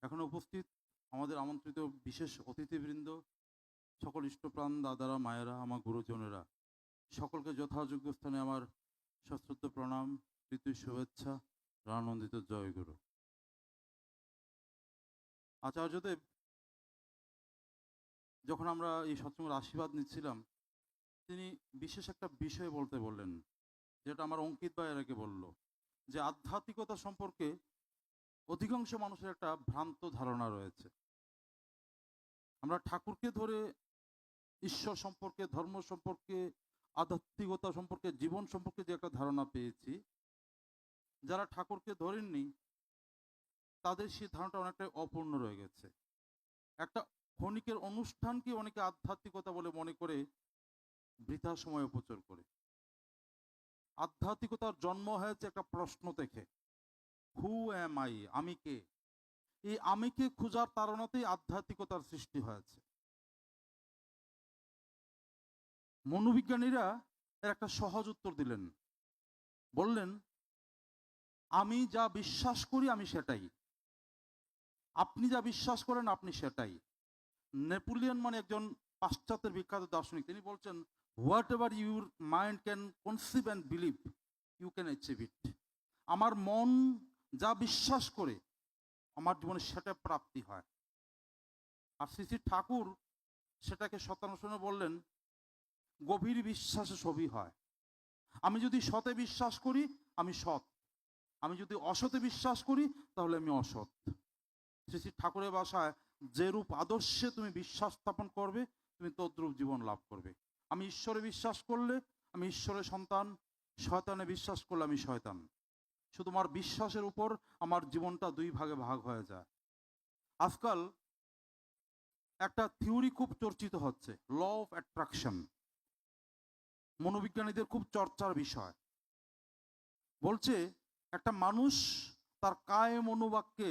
এখানে উপস্থিত আমাদের আমন্ত্রিত বিশেষ অতিথিবৃন্দ, সকল ইষ্টপ্রাণ দাদারা, মায়েরা, আমার গুরুজনেরা, সকলকে যথাযোগ্য স্থানে আমার সশ্রদ্ধ প্রণাম, প্রীতি শুভেচ্ছা, রানন্দিত জয়গুরু। আচার্যদেব যখন আমরা এই সৎসঙ্গের আশীর্বাদ নিচ্ছিলাম, তিনি বিশেষ একটা বিষয় বলতে বললেন, যেটা আমার অঙ্কিত ভাই এর আগে বলল, যে আধ্যাত্মিকতা সম্পর্কে অধিকাংশ মানুষের একটা ভ্রান্ত ধারণা রয়েছে। আমরা ঠাকুরকে ধরে ঈশ্বর সম্পর্কে, ধর্ম সম্পর্কে, আধ্যাত্মিকতা সম্পর্কে, জীবন সম্পর্কে যে একটা ধারণা পেয়েছি, যারা ঠাকুরকে ধরেননি তাদের সেই ধারণাটা অনেকটাই অপূর্ণ রয়ে গেছে। একটা ক্ষণিকের অনুষ্ঠানকে অনেকে আধ্যাত্মিকতা বলে মনে করে বৃথা সময় অপচয় করে। আধ্যাত্মিকতার জন্ম হয়েছে একটা প্রশ্ন থেকে, হু অ্যাম আই, আমি কে। এই আমিকে খোঁজার তাড়নাতেই আধ্যাত্মিকতার সৃষ্টি হয়েছে। মনোবিজ্ঞানীরা এর একটা সহজ উত্তর দিলেন, বললেন আমি যা বিশ্বাস করি আমি সেটাই, আপনি যা বিশ্বাস করেন আপনি সেটাই। নেপোলিয়ন মানে একজন পাশ্চাত্যের বিখ্যাত দার্শনিক, তিনি বলছেন whatever your mind can conceive and believe you can achieve it. আমার মন যা বিশ্বাস করে আমার জীবনে সেটা প্রাপ্তি হয়। আর শ্রী শ্রী ঠাকুর সেটাকে শতানুশনে বললেন গভীর বিশ্বাসে সবই হয়। আমি যদি সতে বিশ্বাস করি আমি সৎ, আমি যদি অসতে বিশ্বাস করি তাহলে আমি অসৎ। শ্রী শ্রী ঠাকুরের ভাষায় যেরূপ আদর্শে তুমি বিশ্বাস স্থাপন করবে তুমি তদ্রূপ জীবন লাভ করবে। আমি ঈশ্বরে বিশ্বাস করলে আমি ঈশ্বরের সন্তান, শয়তানে বিশ্বাস করলে আমি শয়তান। শুধু আমার বিশ্বাসের উপর আমার জীবনটা দুই ভাগে ভাগ হয়ে যায়। আজকাল একটা থিওরি খুব চর্চিত হচ্ছে, ল অফ অ্যাট্রাকশন, মনোবিজ্ঞানীদের খুব চর্চার বিষয়। বলছে একটা মানুষ তার কায় মনোবাক্যে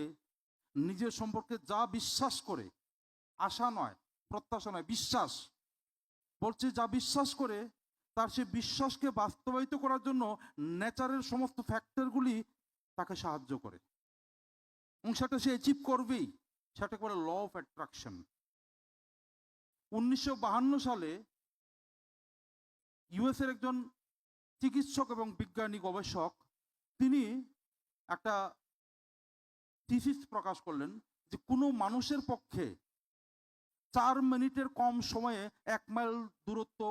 নিজের সম্পর্কে যা বিশ্বাস করে, আশা নয়, প্রত্যাশা নয়, বিশ্বাস, বলছে যা বিশ্বাস করে তার সে বিশ্বাসকে বাস্তবায়িত করার জন্য নেচারের সমস্ত ফ্যাক্টরগুলি তাকে সাহায্য করে এবং সেটা সে অ্যাচিভ করবেই। সেটাকে বলে ল অফ অ্যাট্রাকশন। 1952 সালে ইউএসের একজন চিকিৎসক এবং বিজ্ঞানী গবেষক তিনি একটা থিসিস প্রকাশ করলেন যে কোনো মানুষের পক্ষে 4 মিনিটের কম সময়ে 1 মাইল দূরত্ব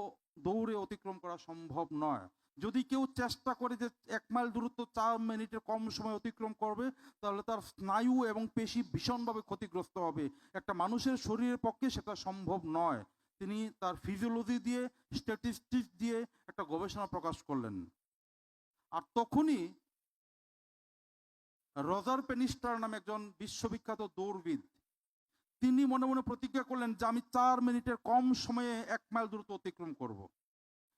দৌড়ে অতিক্রম করা সম্ভব নয়। যদি কেউ চেষ্টা করে যে 1 মাইল দূরত্ব 4 মিনিটের কম সময় অতিক্রম করবে তাহলে তার স্নায়ু এবং পেশি ভীষণভাবে ক্ষতিগ্রস্ত হবে। একটা মানুষের শরীরের পক্ষে সেটা সম্ভব নয়। তিনি তার ফিজিওলজি দিয়ে, স্ট্যাটিস্টিক্স দিয়ে একটা গবেষণা প্রকাশ করলেন। আর তখনই রজার পেনিস্টার নামে একজন বিশ্ববিখ্যাত দৌড়বিদ, তিনি মনে মনে প্রতিজ্ঞা করলেন যে আমি 4 মিনিটের কম সময়ে 1 মাইল দূরত্ব অতিক্রম করব।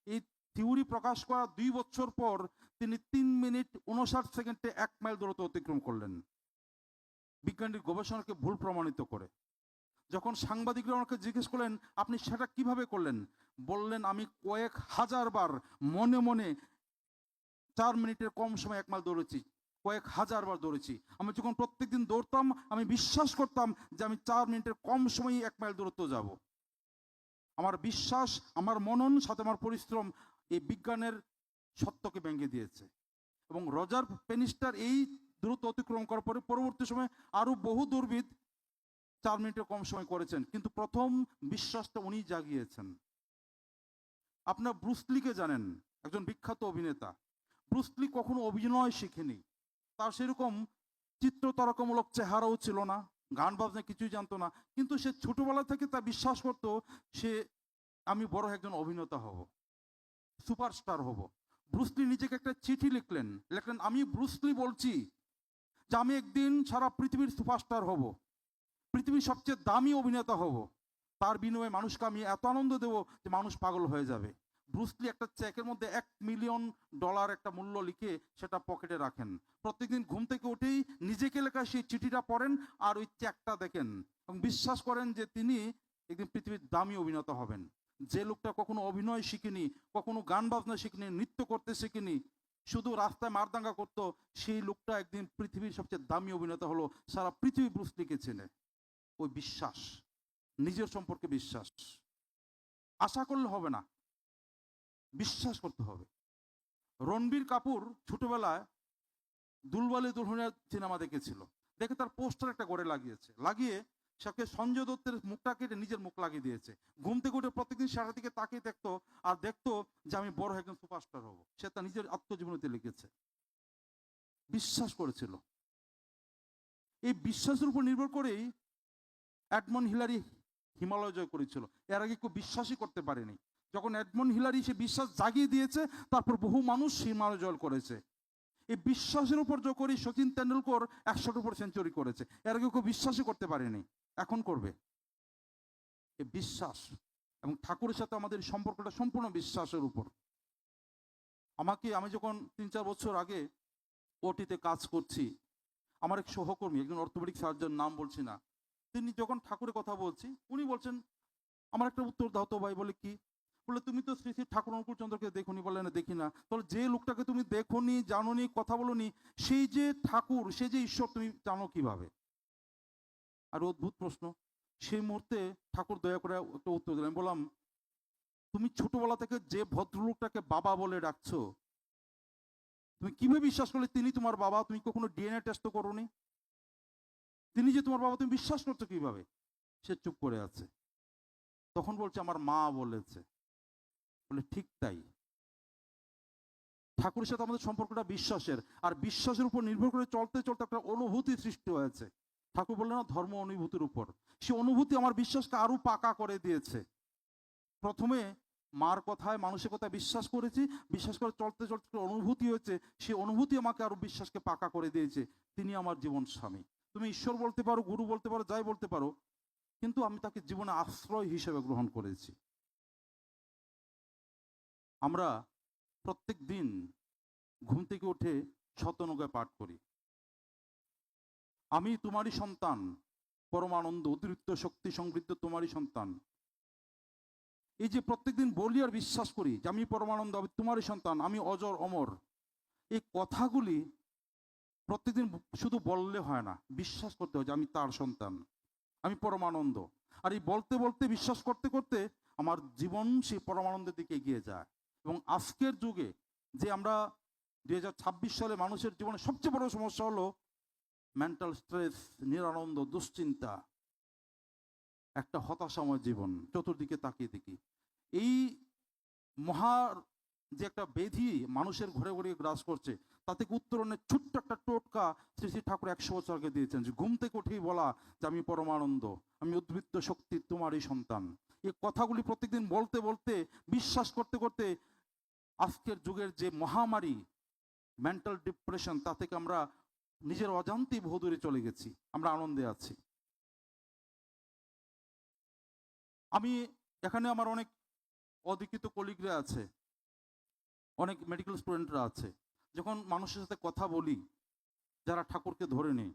এই থিওরি প্রকাশ করার 2 বছর পর তিনি 3 মিনিট 59 সেকেন্ডে 1 মাইল দূরত্ব অতিক্রম করলেন, বিজ্ঞানীর গবেষণাকে ভুল প্রমাণিত করে। যখন সাংবাদিকরা ওনাকে জিজ্ঞেস করলেন আপনি সেটা কিভাবে করলেন, বললেন আমি কয়েক হাজার বার মনে মনে 4 মিনিটের কম সময় 1 মাইল দৌড়েছি, কয়েক হাজার বার দৌড়েছি। আমি যখন প্রত্যেকদিন দৌড়তাম আমি বিশ্বাস করতাম যে আমি 4 মিনিটের কম সময়ে 1 মাইল দূরত্ব যাব। আমার বিশ্বাস, আমার মনন, সাথে আমার পরিশ্রম এই বিজ্ঞানের সত্যকে ভেঙে দিয়েছে। এবং রজার পেনিস্টার এই দূরত্ব অতিক্রম করার পরে পরবর্তী সময়ে আরো বহু দৌড়বিদ 4 মিনিটের কম সময় করেছেন, কিন্তু প্রথম বিশ্বাসটা উনি জাগিয়েছেন। আপনার ব্রুসলিকে জানেন, একজন বিখ্যাত অভিনেতা। ব্রুসলি কখনো অভিনয় শিখেনি, তার সেরকম চিত্রতারকামূলক চেহারাও ছিল না, গান বাজনা কিছুই জানতো না, কিন্তু সে ছোটবেলা থেকে তা বিশ্বাস করতো সে আমি বড় একজন অভিনেতা হব, সুপারস্টার হব। ব্রুসলি নিজেকে একটা চিঠি লিখলেন, আমি ব্রুসলি বলছি যে আমি একদিন সারা পৃথিবীর সুপারস্টার হব, পৃথিবীর সবচেয়ে দামি অভিনেতা হব, তার বিনিময়ে মানুষকে আমি এত আনন্দ দেবো যে মানুষ পাগল হয়ে যাবে। ব্রুসলি একটা চেকের মধ্যে $1 মিলিয়ন একটা মূল্য লিখে সেটা পকেটে রাখেন। প্রত্যেকদিন ঘুম থেকে উঠেই নিজেকে লেখা সেই চিঠিটা পড়েন আর ওই চেকটা দেখেন এবং বিশ্বাস করেন যে তিনি একদিন পৃথিবীর দামি অভিনেতা হবেন। যে লোকটা কখনো অভিনয় শিখেনি, কখনো গান বাজনা শিখেনি, নৃত্য করতে শিখেনি, শুধু রাস্তায় মারদাঙ্গা করতো, সেই লোকটা একদিন পৃথিবীর সবচেয়ে দামি অভিনেতা হলো, সারা পৃথিবী ব্রুস লিকে চেনে। ওই বিশ্বাস, নিজের সম্পর্কে বিশ্বাস। আশা করলে হবে না, বিশ্বাস করতে হবে। রণবীর কাপুর ছোটবেলায় দুলবালি দুলহানিয়া সিনেমা দেখেছিল, দেখে তার পোস্টার একটা গড়ে লাগিয়েছে, লাগিয়ে সে সঞ্জয় দত্তের মুখটা কেটে নিজের মুখ লাগিয়ে দিয়েছে। ঘুম থেকে উঠে প্রত্যেকদিন সারা দিকে তাকিয়ে দেখতো, আর দেখতো যে আমি বড় হয়ে একজন সুপারস্টার হব। সে তার নিজের আত্মজীবনীতে লিখেছে। বিশ্বাস করেছিল। এই বিশ্বাসের উপর নির্ভর করেই এডমন্ড হিলারি হিমালয় জয় করেছিল। এর আগে কেউ বিশ্বাসই করতে পারেনি। যখন এডমন্ড হিলারি সে বিশ্বাস জাগিয়ে দিয়েছে, তারপর বহু মানুষ হিমালয় জয় করেছে। এই বিশ্বাসের উপর জয় করে সচিন তেন্ডুলকর 100টার উপর সেঞ্চুরি করেছে। এর আগে কেউ বিশ্বাসই করতে পারেনি, এখন করবে। এই বিশ্বাস এবং ঠাকুরের সাথে আমাদের সম্পর্কটা সম্পূর্ণ বিশ্বাসের উপর। আমি যখন 3-4 বছর আগে ওটিতে কাজ করছি, আমার এক সহকর্মী, একজন অর্থোপেডিক সার্জন, নাম বলছি না, তিনি যখন ঠাকুরের কথা বলছি, উনি বলছেন, আমার একটা উত্তর দাও তো ভাই। বলে কি? বলে তুমি তো শ্রী শ্রী ঠাকুর অনুকূল চন্দ্রকে দেখোনি। বলে না, দেখি না। তাহলে যে লোকটাকে তুমি দেখোনি, জানোনি, কথা বলোনি, সেই যে ঠাকুর, সেই যে ঈশ্বর, তুমি জানো কিভাবে? আর অদ্ভুত প্রশ্ন। সেই মুহূর্তে ঠাকুর দয়া করে একটা উত্তর দিলেন। বললাম, তুমি ছোটবেলা থেকে যে ভদ্রলোকটাকে বাবা বলে ডাকছো, তুমি কিভাবে বিশ্বাস করলে তিনি তোমার বাবা? তুমি কখনো ডিএনএ টেস্ট তো করোনি? তিনি যে তোমার বাবা তুমি বিশ্বাস করছো কিভাবে? সে চুপ করে আছে। তখন বলছে, আমার মা বলেছে। বলে ঠিক তাই, ঠাকুরের সাথে আমাদের সম্পর্কটা বিশ্বাসের, আর বিশ্বাসের উপর নির্ভর করে চলতে চলতে একটা অনুভূতি সৃষ্টি হয়েছে। ঠাকুর বললেন না, ধর্ম অনুভূতির উপর। সে অনুভূতি আমার বিশ্বাসকে আরো পাকা করে দিয়েছে। প্রথমে মার কথায়, মানুষের কথায় বিশ্বাস করেছি, বিশ্বাস করে চলতে চলতে অনুভূতি হয়েছে, সে অনুভূতি আমাকে আরো বিশ্বাসকে পাকা করে দিয়েছে। তিনি আমার জীবন স্বামী। তুমি ঈশ্বর বলতে পারো, গুরু বলতে পারো, যাই বলতে পারো, কিন্তু আমি তাকে জীবনে আশ্রয় হিসেবে গ্রহণ করেছি। আমরা প্রত্যেক দিন ঘুম থেকে উঠে শতনৌকায় পাঠ করি, আমি তোমারই সন্তান, পরমানন্দ, অতিরিক্ত শক্তি সমৃদ্ধ তোমারই সন্তান। এই যে প্রত্যেকদিন বলি আর বিশ্বাস করি যে আমি পরমানন্দ, আমি তোমারই সন্তান, আমি অজর অমর, এই কথাগুলি প্রত্যেকদিন শুধু বললে হয় না, বিশ্বাস করতে হয় যে আমি তার সন্তান, আমি পরমানন্দ। আর এই বলতে বলতে, বিশ্বাস করতে করতে আমার জীবন সেই পরমানন্দের দিকে এগিয়ে যায়। এবং আজকের যুগে যে আমরা 2026 সালে মানুষের জীবনে সবচেয়ে বড় সমস্যা হলো মেন্টাল স্ট্রেস, নিরানন্দ, দুশ্চিন্তা, একটা হতাশাময় জীবন। চতুর্দিকে তাকিয়ে দেখি এই মহা যে একটা ব্যাধি মানুষের ঘরে ঘরে গ্রাস করছে, তা থেকে উত্তরণের ছোট্ট একটা টোটকা শ্রী শ্রী ঠাকুর 100 বছর আগে দিয়েছেন, যে ঘুম থেকে উঠেই বলা যে আমি পরমানন্দ, আমি উদ্বৃত্ত শক্তি তোমারই সন্তান। এই কথাগুলি প্রত্যেকদিন বলতে বলতে, বিশ্বাস করতে করতে আজকের যুগের যে মহামারী মেন্টাল ডিপ্রেশন, তা থেকে আমরা নিজের অজান্তেই বহু দূরে চলে গেছি, আমরা আনন্দে আছি। আমি এখানে আমার অনেক অধিকৃত কলিগরা আছে, অনেক মেডিকেল স্টুডেন্টরা আছে। যখন মানুষের সাথে কথা বলি যারা ঠাকুরকে ধরে নেই,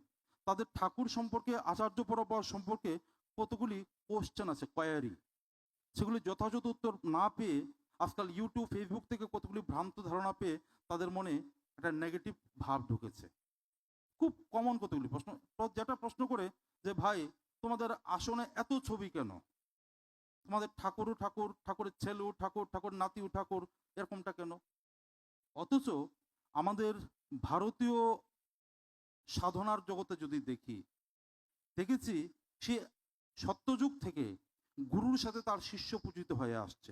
তাদের ঠাকুর সম্পর্কে, আচার্য পরম্পরা সম্পর্কে কতগুলি কোশ্চেন আছে, কোয়ারি, সেগুলি যথাযথ উত্তর না পেয়ে আজকাল ইউটিউব, ফেসবুক থেকে কতগুলি ভ্রান্ত ধারণা পেয়ে তাদের মনে একটা নেগেটিভ ভাব ঢুকেছে। খুব কমন কতগুলি প্রশ্ন, যেটা প্রশ্ন করে যে ভাই তোমাদের আসনে এত ছবি কেন? তোমাদের ঠাকুরও ঠাকুর, ঠাকুরের ছেলেও ঠাকুর, ঠাকুর নাতিও ঠাকুর, এরকমটা কেন? অথচ আমাদের ভারতীয় সাধনার জগতে যদি দেখেছি সে সত্যযুগ থেকে গুরুর সাথে তার শিষ্য পূজিত হয়ে আসছে।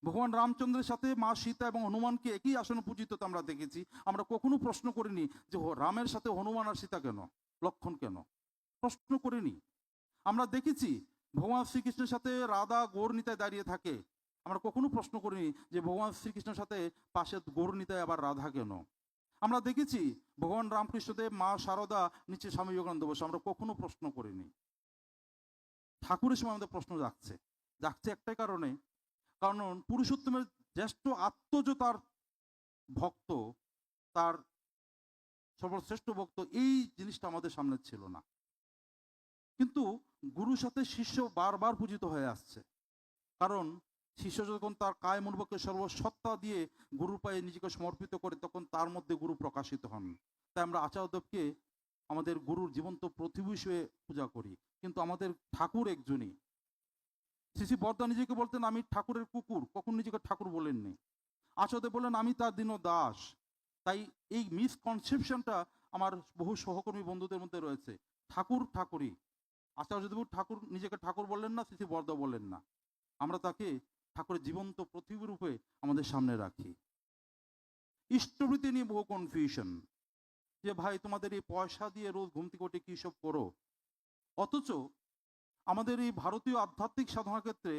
ভগবান রামচন্দ্রের সাথে মা সীতা এবং হনুমানকে একই আসনে পূজিত আমরা দেখেছি। আমরা কখনো প্রশ্ন করিনি যে রামের সাথে হনুমান আর সীতা কেন, লক্ষণ কেন, প্রশ্ন করিনি। আমরা দেখেছি ভগবান শ্রীকৃষ্ণের সাথে রাধা গৌরনীতায় দাঁড়িয়ে থাকে, আমরা কখনো প্রশ্ন করিনি যে ভগবান শ্রীকৃষ্ণের সাথে পাশে গৌরনীতায় আবার রাধা কেন। আমরা দেখেছি ভগবান রামকৃষ্ণদেব, মা শারদা, নিচে স্বামী যোগানন্দ বসু, আমরা কখনো প্রশ্ন করিনি। ঠাকুরের সময় আমাদের প্রশ্ন জাগছে একটাই কারণে, কারণ পুরুষোত্তমের জ্যেষ্ঠ আত্মজ তার ভক্ত, তার সর্বশ্রেষ্ঠ ভক্ত, এই জিনিসটা আমাদের সামনে ছিল না। কিন্তু গুরুর সাথে শিষ্য বারবার পূজিত হয়ে আসছে, কারণ শিষ্য যখন তার কায় মনোবলকে সর্বসত্তা দিয়ে গুরুর পায়ে নিজেকে সমর্পিত করে, তখন তার মধ্যে গুরু প্রকাশিত হন। তাই আমরা আচার্যদেবকে আমাদের গুরুর জীবন্ত প্রতিভূ হিসেবে পূজা করি। কিন্তু আমাদের ঠাকুর একজনই। শ্রী শ্রী বরদা নিজেকে বলতেন আমি ঠাকুরের কুকুর, কখন নিজেকে ঠাকুর বলেননি। আচার্যদেব বললেন আমি তার দীন দাস। তাই এই মিসকনসেপশনটা আমার বহু সহকর্মী বন্ধুদের মধ্যে রয়েছে। ঠাকুর ঠাকুরই। আচার্যদেব ঠাকুর নিজেকে ঠাকুর বললেন না, শ্রী শ্রী বরদা বললেন না। আমরা তাকে ঠাকুরের জীবন্ত প্রতিভূ রূপে আমাদের সামনে রাখি। ইষ্টবৃত্তি নিয়ে বহু কনফিউশন, যে ভাই তোমাদের এই পয়সা দিয়ে রোজ ঘুম থেকে উঠে কি সব করো। অথচ আমাদের এই ভারতীয় আধ্যাত্মিক সাধনার ক্ষেত্রে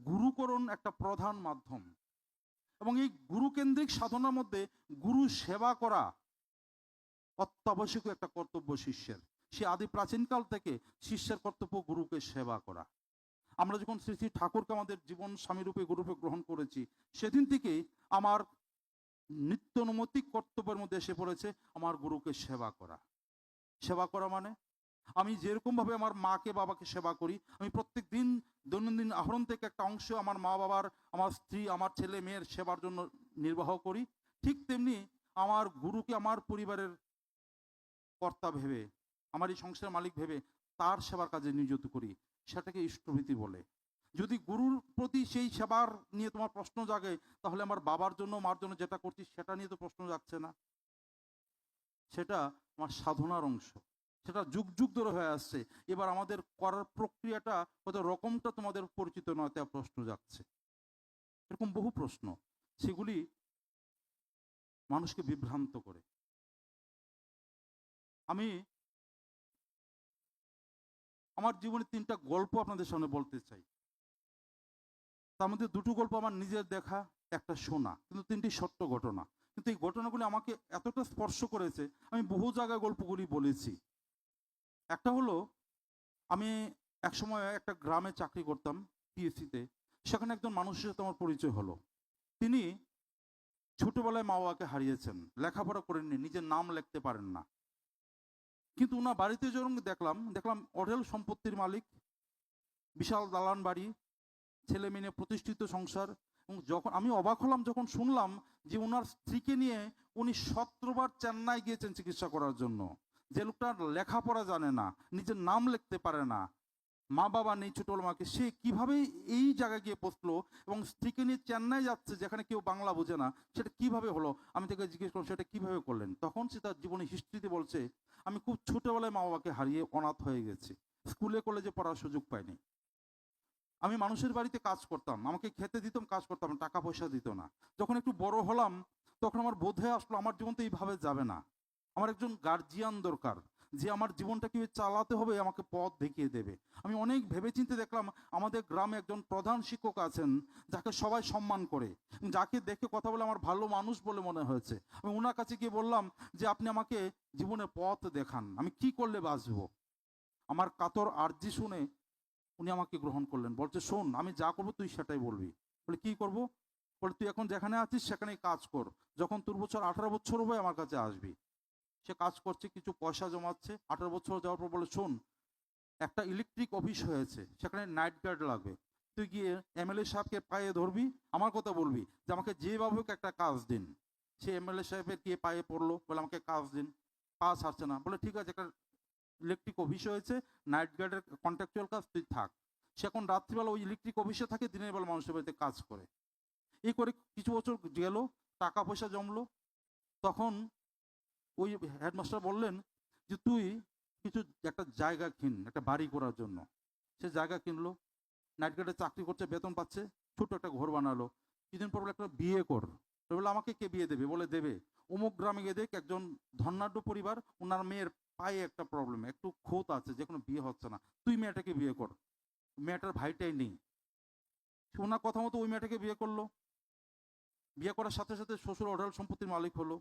গুরুকরণ একটা প্রধান মাধ্যম, এবং এই গুরুকেন্দ্রিক সাধনার মধ্যে গুরু সেবা করা অত্যাবশ্যকীয় একটা কর্তব্য শিষ্যের। সে আদি প্রাচীনকাল থেকে শিষ্যের কর্তব্য গুরুকে সেবা করা। আমরা যখন শ্রী শ্রী ঠাকুরকে আমাদের জীবন স্বামীরূপে গুরুরূপে গ্রহণ করেছি, সেদিন থেকে আমার নিত্যনৈমিত্তিক কর্তব্যের মধ্যে এসে পড়েছে আমার গুরুকে সেবা করা। সেবা করা মানে আমি যেরকম ভাবে আমার মাকে বাবাকে সেবা করি, আমি প্রত্যেক দিন দৈনন্দিন আহরণ থেকে একটা অংশ আমার মা বাবার, আমার স্ত্রী, আমার ছেলে মেয়ের সেবার জন্য নির্বাহ করি, ঠিক তেমনি আমার গুরুকে আমার পরিবারের কর্তা ভেবে, আমার এই সংসারের মালিক ভেবে তার সেবার কাজে নিয়োজিত করি। সেটাকে ইষ্টভীতি বলে। যদি গুরুর প্রতি সেই সেবার নিয়ে তোমার প্রশ্ন জাগে, তাহলে আমার বাবার জন্য মার জন্য যেটা করছি সেটা নিয়ে তো প্রশ্ন জাগছে না। সেটা আমার সাধনার অংশ, সেটা যুগ যুগ ধরে হয়ে আসছে। এবার আমাদের করার প্রক্রিয়াটা হয়তো রকমটা তোমাদের পরিচিত নয়, তাই প্রশ্ন জাগছে। এরকম বহু প্রশ্ন, সেগুলি মানুষকে বিভ্রান্ত করে। আমি আমার জীবনে 3টা গল্প আপনাদের সামনে বলতে চাই। তার মধ্যে 2টো গল্প আমার নিজের দেখা, একটা শোনা, কিন্তু 3টি সত্য ঘটনা। কিন্তু এই ঘটনাগুলি আমাকে এতটা স্পর্শ করেছে, আমি বহু জায়গায় গল্পগুলি বলেছি। একটা হলো, আমি একসময় একটা গ্রামে চাকরি করতাম পিএসসিতে। সেখানে একজন মানুষের সাথে আমার পরিচয় হলো। তিনি ছোটবেলায় মা বাবাকে হারিয়েছেন, লেখাপড়া করেননি, নিজের নাম লিখতে পারেন না। কিন্তু ওনার বাড়িতে যখন দেখলাম অঢেল সম্পত্তির মালিক, বিশাল দালান বাড়ি, ছেলে মেয়ে প্রতিষ্ঠিত সংসার। এবং যখন আমি অবাক হলাম যখন শুনলাম যে ওনার স্ত্রীকে নিয়ে উনি 17 বার চেন্নাই গিয়েছেন চিকিৎসা করার জন্য। যে লোকটা লেখাপড়া জানে না, নিজের নাম লিখতে পারে না, মা বাবা নেই ছোটবেলা মাকে, সে কিভাবে এই জায়গায় গিয়ে পৌঁছলো এবং স্ত্রীকে নিয়ে চেন্নাই যাচ্ছে যেখানে কেউ বাংলা বোঝে না, সেটা কিভাবে হলো? আমি তাকে জিজ্ঞেস করলাম সেটা কিভাবে করলেন। তখন সে তার জীবনে হিস্ট্রিতে বলছে, আমি খুব ছোটবেলায় মা বাবাকে হারিয়ে অনাথ হয়ে গেছি, স্কুলে কলেজে পড়ার সুযোগ পাইনি। আমি মানুষের বাড়িতে কাজ করতাম, আমাকে খেতে দিতাম, কাজ করতাম, টাকা পয়সা দিত না। যখন একটু বড় হলাম তখন আমার বোধ হয়ে আসলো আমার জীবন তো এইভাবে যাবে না, আমার একজন গার্জিয়ান দরকার, যে আমার জীবনটা কিভাবে চালাতে হবে আমাকে পথ দেখিয়ে দেবে। আমি অনেক ভেবেচিন্তে দেখলাম আমাদের গ্রামে একজন প্রধান শিক্ষক আছেন যাকে সবাই সম্মান করে, যাকে দেখে কথা বলে আমার ভালো মানুষ বলে মনে হয়েছে। আমি ওনার কাছে গিয়ে বললাম যে আপনি আমাকে জীবনে পথ দেখান, আমি কি করলে বাঁচবো। আমার কাতর আর্জি শুনে উনি আমাকে গ্রহণ করলেন। বলছে শোন, আমি যা করবো তুই সেটাই বলবি। বলে কি করবো? বলে তুই এখন যেখানে আছিস সেখানেই কাজ কর, যখন তোর 18 বছর হবে আমার কাছে আসবি। সে কাজ করছে, কিছু পয়সা জমাচ্ছে। 18 বছর যাওয়ার পর বলে শোন, একটা ইলেকট্রিক অফিস হয়েছে, সেখানে নাইট গার্ড লাগবে, তুই গিয়ে এমএলএ সাহেবকে পায়ে ধরবি, আমার কথা বলবি যে আমাকে যেভাবে হোক একটা কাজ দিন। সে এমএলএ সাহেবের গিয়ে পায়ে পড়লো, বলে আমাকে কাজ দিন। পা ছাড়ছে না। বলে ঠিক আছে, একটা ইলেকট্রিক অফিস হয়েছে, নাইট গার্ডের কন্ট্রাকচুয়াল কাজ, তুই থাক। সে এখন রাত্রিবেলা ওই ইলেকট্রিক অফিসে থাকে, দিনের বেলা মানুষের বাড়িতে কাজ করে। এই করে কিছু বছর গেল, টাকা পয়সা জমলো। তখন ওই হেডমাস্টার বললেন যে তুই কিছু একটা জায়গা কিন, একটা বাড়ি করার জন্য। সে জায়গা কিনলো, নাইট গার্ডে চাকরি করছে, বেতন পাচ্ছে, ছোট্ট একটা ঘর বানালো। কিছুদিন পর বলে একটা বিয়ে কর। বলে আমাকে কে বিয়ে দেবে? বলে দেবে, অমুক গ্রামে গিয়ে দেখ একজন ধনাঢ্য পরিবার, ওনার মেয়ের পায়ে একটা প্রবলেম, একটু ক্ষত আছে, যে কোনো বিয়ে হচ্ছে না, তুই মেয়েটাকে বিয়ে কর। মেয়েটার ভাইটাই নেই। ওনার কথা মতো ওই মেয়েটাকে বিয়ে করলো। বিয়ে করার সাথে সাথে শ্বশুর অঢেল সম্পত্তির মালিক হলো,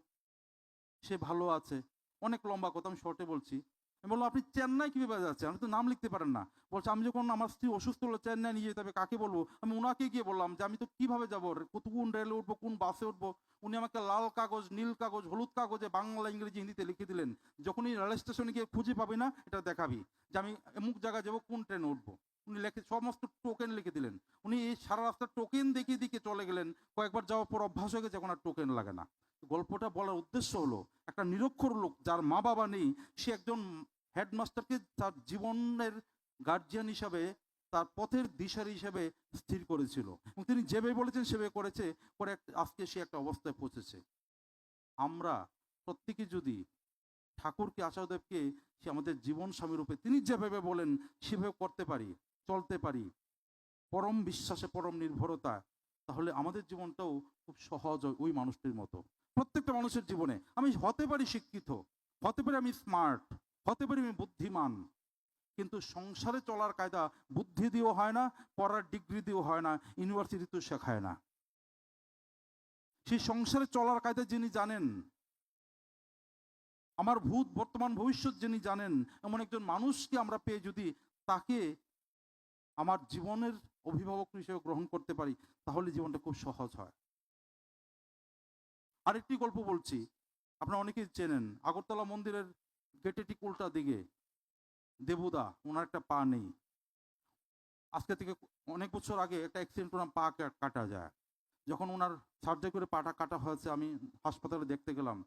সে ভালো আছে। অনেক লম্বা কথা, আমি শর্টে বলছি। আমি বললাম আপনি চেন্নাই কিভাবে যাচ্ছেন, আপনি তো নাম লিখতে পারেন না। বলছে আমি যখন আমার স্ত্রী অসুস্থ হলো চেন্নাই নিয়ে যেতে হবে, কাকে বলবো? আমি ওনাকে গিয়ে বললাম যে আমি তো কিভাবে যাবো, কোন রেলে উঠবো, কোন বাসে উঠবো। উনি আমাকে লাল কাগজ, নীল কাগজ, হলুদ কাগজে বাংলা ইংরেজি হিন্দিতে লিখে দিলেন, যখনই রেল স্টেশনে গিয়ে খুঁজে পাবি না এটা দেখাবি যে আমি অমুক জায়গায় যাবো, কোন ট্রেনে উঠবো। উনি সমস্ত টোকেন লিখে দিলেন। উনি এই সারা রাস্তা টোকেন দেখিয়ে দেখিয়ে চলে গেলেন। কয়েকবার যাওয়ার পর অভ্যাস হয়ে গেছে, এখন আর টোকেন লাগে না। গল্পটা বলার উদ্দেশ্য হলো, একটা নিরক্ষর লোক যার মা বাবা নেই, সে একজন হেডমাস্টারকে তার জীবনের গার্জিয়ান হিসাবে, তার পথের দিশারি হিসেবে স্থির করেছিল, এবং তিনি যেভাবে বলেছেন সেভাবে করেছে, পরে আজকে সে একটা অবস্থায় পৌঁছেছে। আমরা প্রত্যেকে যদি ঠাকুরকে, আচার্যদেবকে সে আমাদের জীবন স্বামী রূপে তিনি যেভাবে বলেন সেভাবে করতে পারি, চলতে পারি, পরম বিশ্বাসে, পরম নির্ভরতা, তাহলে আমাদের জীবনটাও খুব সহজ হয় ওই মানুষটির মতো। প্রত্যেকটা মানুষের জীবনে আমি হতে পারি শিক্ষিত, হতে পারি আমি স্মার্ট, হতে পারি আমি বুদ্ধিমান, কিন্তু সংসারে চলার কায়দা বুদ্ধি দিয়েও হয় না, পড়ার ডিগ্রি দিয়েও হয় না, ইউনিভার্সিটিতেও শেখায় না। সেই সংসারে চলার কায়দা যিনি জানেন, আমার ভূত বর্তমান ভবিষ্যৎ যিনি জানেন, এমন একজন মানুষকে আমরা পেয়ে যদি তাকে আমার জীবনের অভিভাবক হিসেবে গ্রহণ করতে পারি, তাহলে জীবনটা খুব সহজ হয়। আরেকটি গল্প বলছি, আপনারা অনেকেই চেনেন। আগরতলা মন্দিরের গেটে ঠিক উল্টা দিকে দেবুদা, ওনার একটা পা নেই। আজকে থেকে অনেক বছর আগে একটা অ্যাক্সিডেন্ট, ওনার পা কাটা যায়। যখন ওনার সার্জারি করে পাটা কাটা হয়েছে, আমি হাসপাতালে দেখতে গেলাম।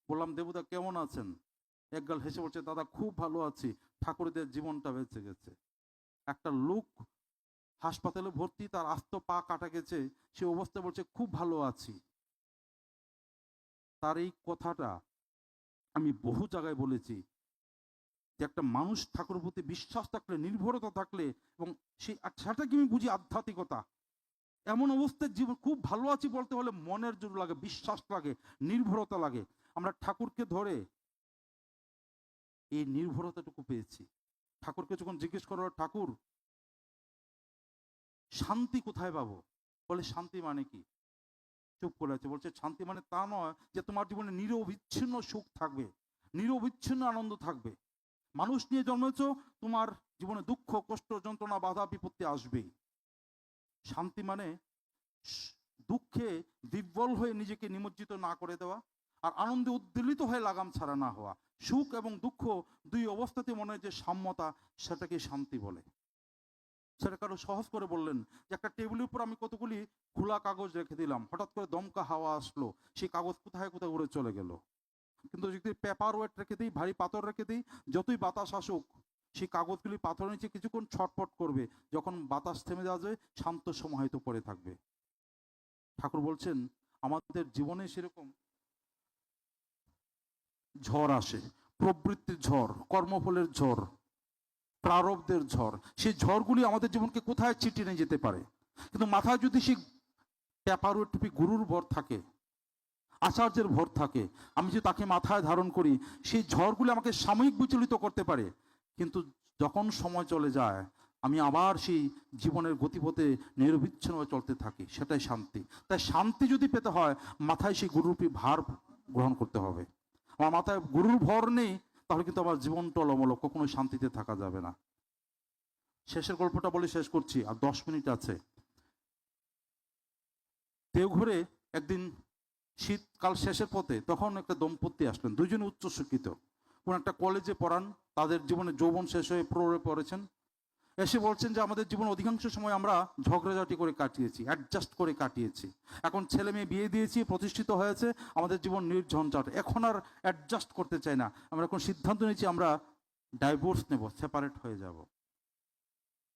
বললাম, দেবুদা কেমন আছেন? একগাল হেসে বলছে, দাদা খুব ভালো আছি, ঠাকুরদের জীবনটা বেঁচে গেছে। একটা লোক হাসপাতালে ভর্তি, তার আস্ত পা কাটা গেছে, সে অবস্থায় বলছে খুব ভালো আছি। তার এই কথাটা আমি বহু জায়গায় বলেছি, যে একটা মানুষ ঠাকুরের প্রতি বিশ্বাস থাকলে, নির্ভরতা থাকলে, এবং সেটাকে আমি বুঝি আধ্যাত্মিকতা। এমন অবস্থায় জীবন খুব ভালো আছি বলতে হলে মনের জোর লাগে, বিশ্বাস লাগে, নির্ভরতা লাগে। আমরা ঠাকুরকে ধরে এই নির্ভরতাটুকু পেয়েছি। ঠাকুরকে যখন জিজ্ঞেস করো, ঠাকুর শান্তি কোথায় পাবো? বলে, শান্তি মানে কি? চুপ করে আছে। বলছে, শান্তি মানে তা নয় যে তোমার জীবনে নিরবিচ্ছিন্ন সুখ থাকবে, নিরবিচ্ছিন্ন আনন্দ থাকবে। মানুষ নিয়ে জন্মেছ, তোমার জীবনে দুঃখ, কষ্ট, যন্ত্রণা, বাধা বিপত্তি আসবেই। শান্তি মানে দুঃখে বিহ্বল হয়ে নিজেকে নিমজ্জিত না করে দেওয়া, আর আনন্দে উদ্বেলিত হয়ে লাগাম ছাড়া না হওয়া। সুখ এবং দুঃখ দুই অবস্থাতে মনে হয় যে সাম্যতা, সেটাকে শান্তি বলে। সেটা কারো সহজ করে বললেন, যে একটা টেবিলের উপর আমি কতগুলি খোলা কাগজ রেখে দিলাম, হঠাৎ করে দমকা হাওয়া আসলো, সেই কাগজ কোথায় কোথায় উড়ে চলে গেল। কিন্তু যদি পেপার ওয়েট রেখে দিই, ভারী পাথর রেখে দিই, যতই বাতাস আসুক, সেই কাগজগুলি পাথরের নিচে কিছুক্ষণ ছটফট করবে, যখন বাতাস থেমে যাবে শান্ত সমাহিত পড়ে থাকবে। ঠাকুর বলছেন, আমাদের জীবনে সেরকম ঝড় আসে, প্রবৃত্তির ঝড়, কর্মফলের ঝড়, প্রারব্ধের ঝড়। সেই ঝড়গুলি আমাদের জীবনকে কোথায় ছিটিয়ে নিয়ে যেতে পারে। কিন্তু মাথায় যদি সেই পেপার ওয়েট টুপি গুরুর ভর থাকে, আচার্যের ভর থাকে, আমি যদি তাকে মাথায় ধারণ করি, সেই ঝড়গুলি আমাকে সাময়িক বিচলিত করতে পারে, কিন্তু যখন সময় চলে যায় আমি আবার সেই জীবনের গতিপথে নিরবিচ্ছিন্নভাবে চলতে থাকি। সেটাই শান্তি। তাই শান্তি যদি পেতে হয়, মাথায় সেই গুরুরূপী ভার গ্রহণ করতে হবে। আমার মাথায় গুরুর ভর নেই, তাহলে কিন্তু আমার জীবন টলমল, কখনো শান্তিতে থাকা যাবে না। শেষের গল্পটা বলে শেষ করছি, আর 10 মিনিট আছে। দেওঘরে একদিন শীতকাল শেষের পথে, তখন একটা দম্পতি আসলেন, দুইজনে উচ্চশিক্ষিত, কোন একটা কলেজে পড়ান, তাদের জীবনে যৌবন শেষ হয়ে প্রৌঢ়ে পড়েছেন। এসে বলছেন যে আমাদের জীবন অধিকাংশ সময় আমরা ঝগড়াঝাটি করে কাটিয়েছি, অ্যাডজাস্ট করে কাটিয়েছি। এখন ছেলে মেয়ে বিয়ে দিয়েছি, প্রতিষ্ঠিত হয়েছে, আমাদের জীবন নির্ঝঞ্ঝাট, এখন আর অ্যাডজাস্ট করতে চাই না। আমরা এখন সিদ্ধান্ত নিয়েছি আমরা ডাইভোর্স নেব, সেপারেট হয়ে যাব।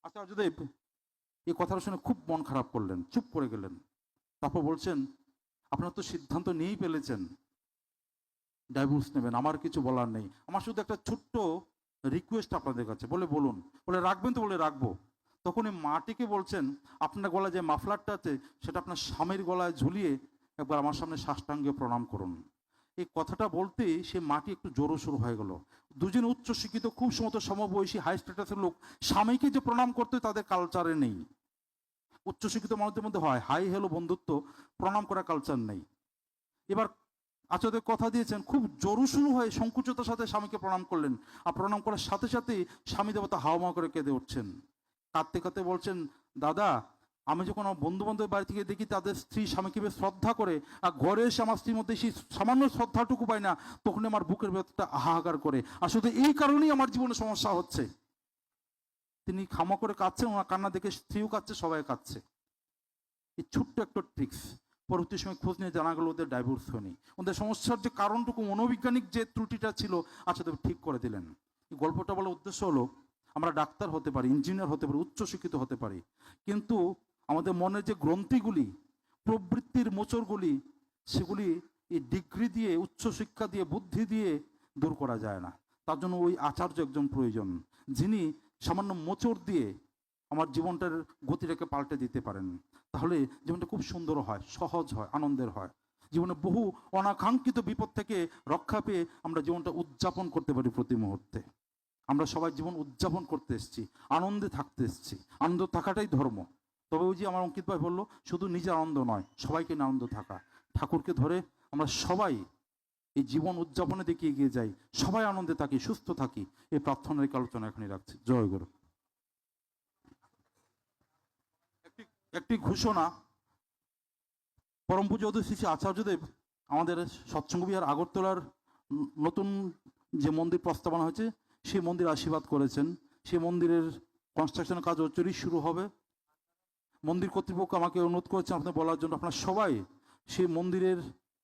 আচার্যদেব এই কথাটা শুনে খুব মন খারাপ করলেন, চুপ করে গেলেন। তারপর বলছেন, আপনারা তো সিদ্ধান্ত নিয়েই ফেলেছেন ডাইভোর্স নেবেন, আমার কিছু বলার নেই। আমার শুধু একটা ছোট্ট রিকোয়েস্ট আপনাদের কাছে। বলে, বলুন। বলে, রাখবেন তো? বলে, রাখবো। তখন এই মাটিকে বলছেন, আপনার গলায় যে মাফলারটা আছে সেটা আপনার স্বামীর গলায় ঝুলিয়ে একবার আমার সামনে সাষ্টাঙ্গে প্রণাম করুন। এই কথাটা বলতেই সে মাটি একটু জোরো শুরু হয়ে গেল। দুজন উচ্চশিক্ষিত, খুব সমবয়সী, হাই স্ট্যাটাসের লোক, স্বামীকে যে প্রণাম করতে তাদের কালচারে নেই। উচ্চশিক্ষিত মানুষদের মধ্যে হয় হাই হ্যালো বন্ধুত্ব, প্রণাম করা কালচার নেই। এবার আচার্য কথা দিয়েছেন, খুব জোরু শুরু হয়ে সংকুচতার সাথে স্বামীকে প্রণাম করলেন, আর প্রণাম করার সাথে সাথেই স্বামী দেবতা হাওয়া করে কেঁদে উঠছেন। কাঁদতে কাঁদতে বলছেন, দাদা আমি যখন আমার বন্ধু বান্ধবের বাড়ি থেকে দেখি তাদের স্ত্রী স্বামীকে বেশ শ্রদ্ধা করে, আর ঘরে এসে আমার স্ত্রীর মধ্যে সেই সামান্য শ্রদ্ধাটুকু পাই না, তখন আমার বুকের ভেতরটা হাহাকার করে। আর শুধু এই কারণেই আমার জীবনে সমস্যা হচ্ছে। তিনি ক্ষমা করে কাঁদছেন, ওনার কান্না দেখে স্ত্রীও কাঁদছে, সবাই কাঁদছে। এই ছোট্ট একটা ট্রিক্স, পরবর্তী সময় খোঁজ নিয়ে জানা গেল ওদের ডাইভোর্স হয়নি। ওদের সমস্যার যে কারণটুকু, মনোবৈজ্ঞানিক যে ত্রুটিটা ছিল, আচ্ছা তবে ঠিক করে দিলেন। এই গল্পটা বলার উদ্দেশ্য হলো, আমরা ডাক্তার হতে পারি, ইঞ্জিনিয়ার হতে পারি, উচ্চশিক্ষিত হতে পারি, কিন্তু আমাদের মনের যে গ্রন্থিগুলি, প্রবৃত্তির মোচড়গুলি, সেগুলি এই ডিগ্রি দিয়ে, উচ্চশিক্ষা দিয়ে, বুদ্ধি দিয়ে দূর করা যায় না। তার জন্য ওই আচার্য একজন প্রয়োজন, যিনি সামান্য মোচড় দিয়ে আমার জীবনটার গতিটাকে পাল্টে দিতে পারেন। তাহলে জীবনটা খুব সুন্দর হয়, সহজ হয়, আনন্দের হয়। জীবনে বহু অনাকাঙ্ক্ষিত বিপদ থেকে রক্ষা পেয়ে আমরা জীবনটা উদযাপন করতে পারি প্রতি মুহূর্তে। আমরা সবাই জীবন উদযাপন করতে এসেছি, আনন্দে থাকতে এসেছি। আনন্দ থাকাটাই ধর্ম। তবে ওই যে আমার অঙ্কিত ভাই বললো, শুধু নিজের আনন্দ নয়, সবাইকে নিয়ে আনন্দ থাকা। ঠাকুরকে ধরে আমরা সবাই এই জীবন উদযাপনের দিকে এগিয়ে যাই, সবাই আনন্দে থাকি, সুস্থ থাকি। এই প্রার্থনার আলোচনা এখনই রাখছি। জয় গুরু। একটি ঘোষণা, পরম পূজ্য শ্রী শ্রী আচার্যদেব আমাদের সৎসঙ্গ বিহার আগরতলার নতুন যে মন্দির প্রস্তাবনা হয়েছে, সেই মন্দির আশীর্বাদ করেছেন। সেই মন্দিরের কনস্ট্রাকশনের কাজ অচিরেই শুরু হবে। মন্দির কর্তৃপক্ষ আমাকে অনুরোধ করেছেন আপনাদের বলার জন্য, আপনারা সবাই সেই মন্দিরের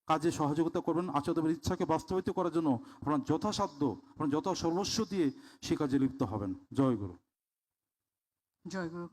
কাজে সহযোগিতা করবেন। আচার্যদেবের ইচ্ছাকে বাস্তবায়িত করার জন্য আপনারা যথাসাধ্য, আপনারা যথা সর্বস্ব দিয়ে সে কাজে লিপ্ত হবেন। জয় গুরু। জয় গুরু।